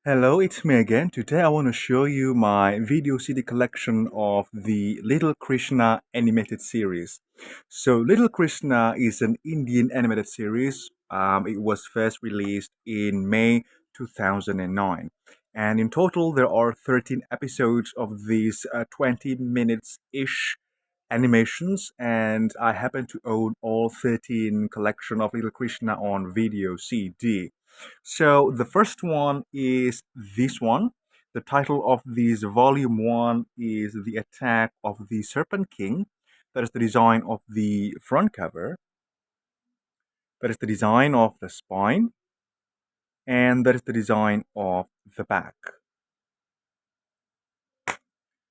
Hello, it's me again. Today I want to show you my video CD collection of the Little Krishna animated series. So, Little Krishna is an Indian animated series. It was first released in May 2009. And in total, there are 13 episodes of these 20 minutes ish animations, and I happen to own all 13 collection of Little Krishna on video CD. So the first one is this one. The title of this volume one is The Attack of the Serpent King. That is the design of the front cover. That is the design of the spine. And that is the design of the back.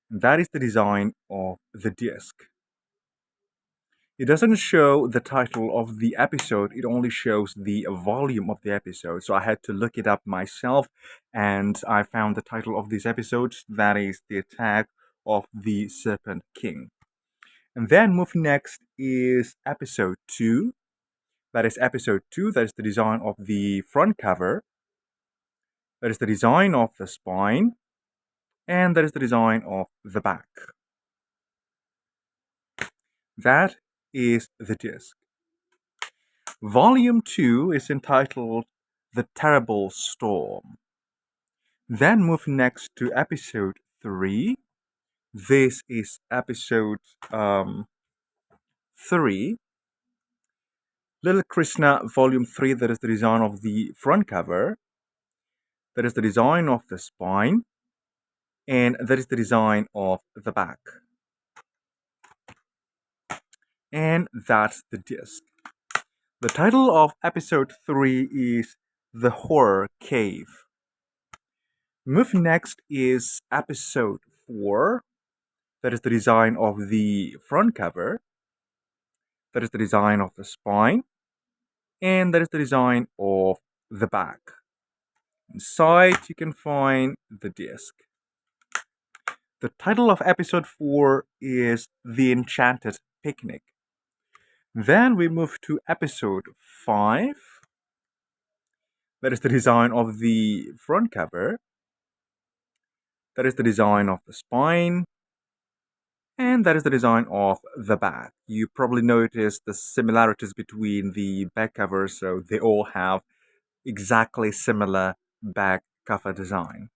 That is the design of the disc. It doesn't show the title of the episode, it only shows the volume of the episode. So I had to look it up myself and I found the title of this episode, that is The Attack of the Serpent King. And then move next is episode 2. That is episode 2, that is the design of the front cover, that is the design of the spine, and that is the design of the back. That is the disc. Volume 2 is entitled The Terrible Storm. Then move next to episode 3. This is episode 3. Little Krishna, Volume 3, that is the design of the front cover, that is the design of the spine, and that is the design of the back. And that's the disc. The title of episode 3 is The Horror Cave. Move next is episode 4. That is the design of the front cover. That is the design of the spine. And that is the design of the back. Inside, you can find the disc. The title of episode 4 is The Enchanted Picnic. Then we move to episode 5. That is the design of the front cover. That is the design of the spine. And that is the design of the back. You probably noticed the similarities between the back covers, so they all have exactly similar back cover design.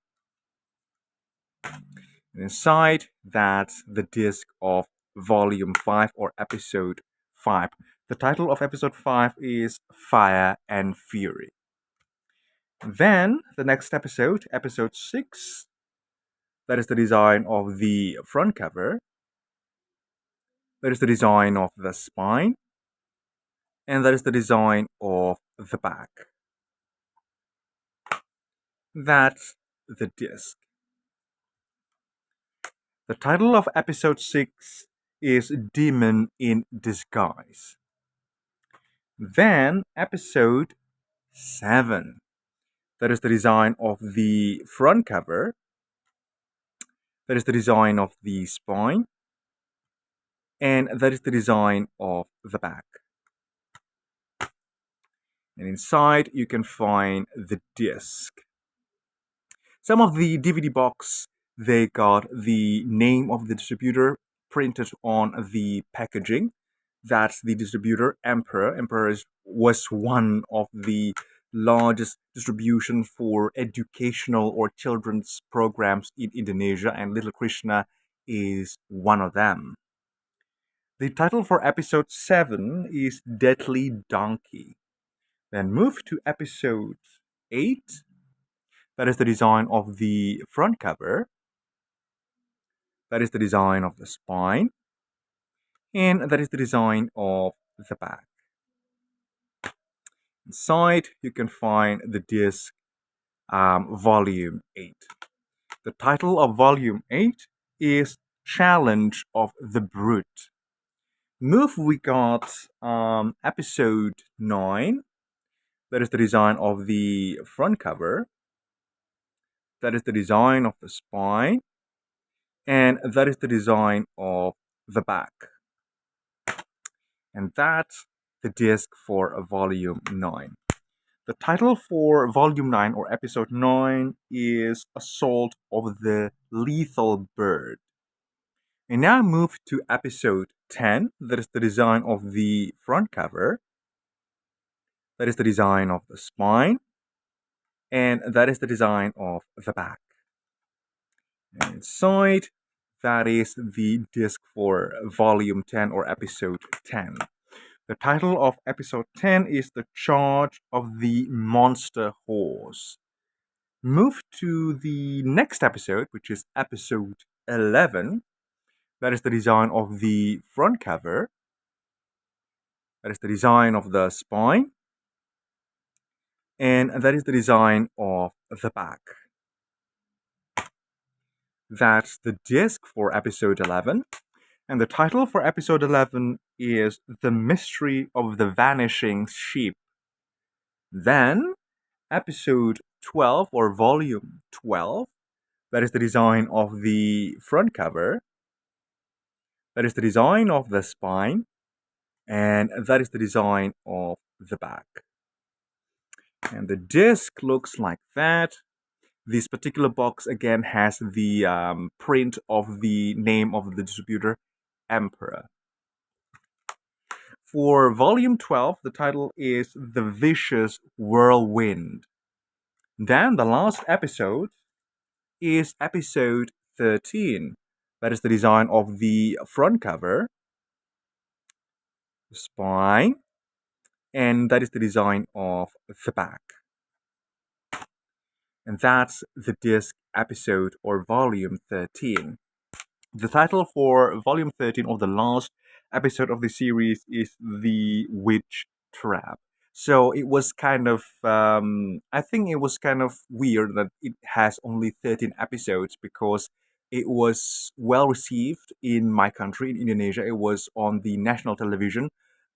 And inside, that's the disc of volume 5 or episode 5. The title of episode 5 is Fire and Fury. Then, the next episode, episode 6, that is the design of the front cover. That is the design of the spine. And that is the design of the back. That's the disc. The title of episode 6 is Demon in Disguise. Then episode 7. That is the design of the front cover. That is the design of the spine. And that is the design of the back. And inside you can find the disc. Some of the DVD box, they got the name of the distributor printed on the packaging. That's the distributor, Emperor. Emperor was one of the largest distribution for educational or children's programs in Indonesia, and Little Krishna is one of them. The title for episode 7 is Deadly Donkey. Then move to episode 8. That is the design of the front cover. That is the design of the spine. And that is the design of the back. Inside, you can find the disc volume 8. The title of volume 8 is Challenge of the Brute. Move, we got episode 9. That is the design of the front cover. That is the design of the spine. And that is the design of the back. And that's the disc for volume 9. The title for Volume 9 or Episode 9 is Assault of the Lethal Bird. And now move to Episode 10, that is the design of the front cover, that is the design of the spine, and that is the design of the back. And inside, that is the disc for Volume 10 or Episode 10. The title of Episode 10 is The Charge of the Monster Horse. Move to the next episode, which is Episode 11. That is the design of the front cover. That is the design of the spine. And that is the design of the back. That's the disc for Episode 11. And the title for Episode 11 is The Mystery of the Vanishing Sheep. Then, Episode 12 or Volume 12, that is the design of the front cover, that is the design of the spine, and that is the design of the back. And the disc looks like that. This particular box again has the print of the name of the distributor, Emperor. For Volume 12, the title is The Vicious Whirlwind. Then the last episode is Episode 13. That is the design of the front cover, the spine, and that is the design of the back. And that's the disc episode or volume 13. The title for volume 13 or the last episode of the series is The Witch Trap. So it was kind of, I think it was kind of weird that it has only 13 episodes because it was well received in my country, in Indonesia. It was on the national television.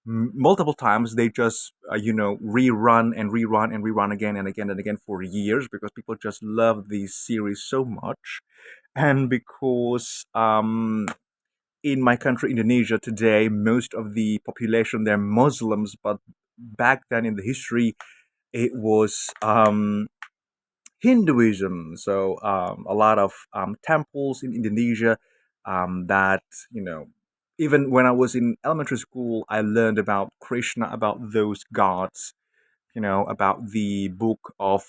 Multiple times they just, rerun and rerun and rerun again and again and again for years because people just love the series so much. And because in my country, Indonesia, today, most of the population, they're Muslims, but back then in the history, it was Hinduism. So a lot of temples in Indonesia that, even when I was in elementary school, I learned about Krishna, about those gods, about the book of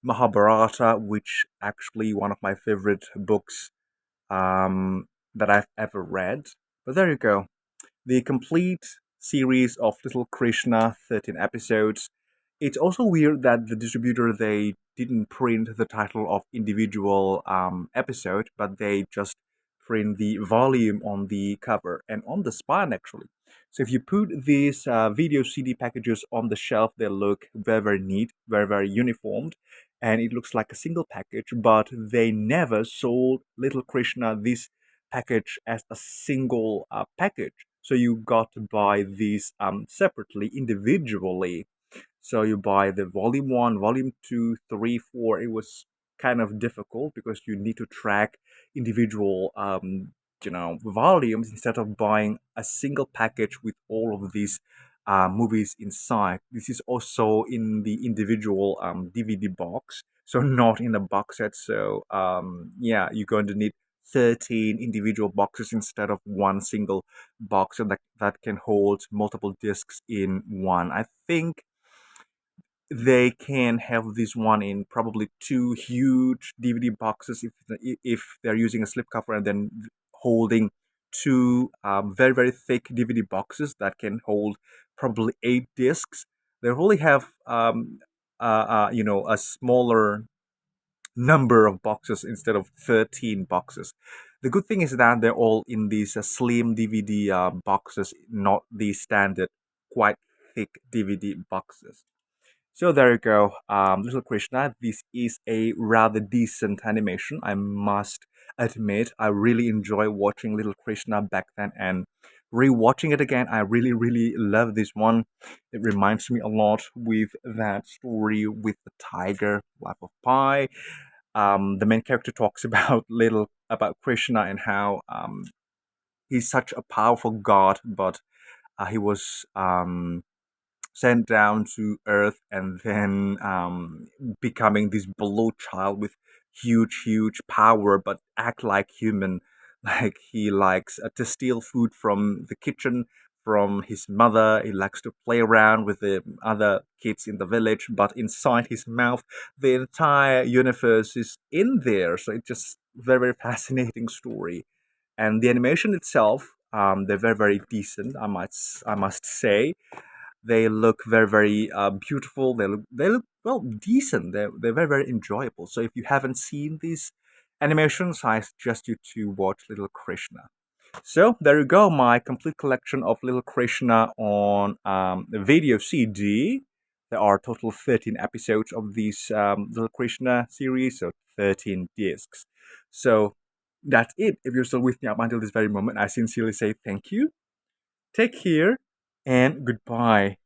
Mahabharata, which actually one of my favorite books that I've ever read. But there you go. The complete series of Little Krishna, 13 episodes. It's also weird that the distributor, they didn't print the title of individual episode, but they just print the volume on the cover and on the spine actually. So if you put these video CD packages on the shelf, they look very, very neat, very, very uniformed, and it looks like a single package, but they never sold Little Krishna this package as a single package. So you got to buy these separately, individually. So you buy the volume 1, volume 2, 3, 4. It was kind of difficult because you need to track individual volumes instead of buying a single package with all of these movies inside. This is also in the individual DVD box, so not in the box set. So yeah, you're going to need 13 individual boxes instead of one single box that can hold multiple discs in one. I think they can have this one in probably two huge DVD boxes if they're using a slipcover and then holding two very, very thick DVD boxes that can hold probably 8 discs. They only have a smaller number of boxes instead of 13 boxes. The good thing is that they're all in these slim DVD boxes, not the standard quite thick DVD boxes. So there you go, Little Krishna. This is a rather decent animation, I must admit. I really enjoy watching Little Krishna back then, and rewatching it again, I really, really love this one. It reminds me a lot with that story with the tiger, Life of Pi. The main character talks about Krishna and how he's such a powerful god, but he was sent down to Earth and then becoming this below child with huge power, but act like human. Like he likes to steal food from the kitchen from his mother. He likes to play around with the other kids in the village, but inside his mouth, the entire universe is in there. So it's just very fascinating story, and the animation itself, they're very decent. I must say, they look very beautiful. They look well decent. They're very enjoyable. So if you haven't seen these animations, I suggest you to watch Little Krishna. So there you go, my complete collection of Little Krishna on the video CD. There are total 13 episodes of this Little Krishna series, so 13 discs. So that's it. If you're still with me up until this very moment, I sincerely say thank you. Take care and goodbye.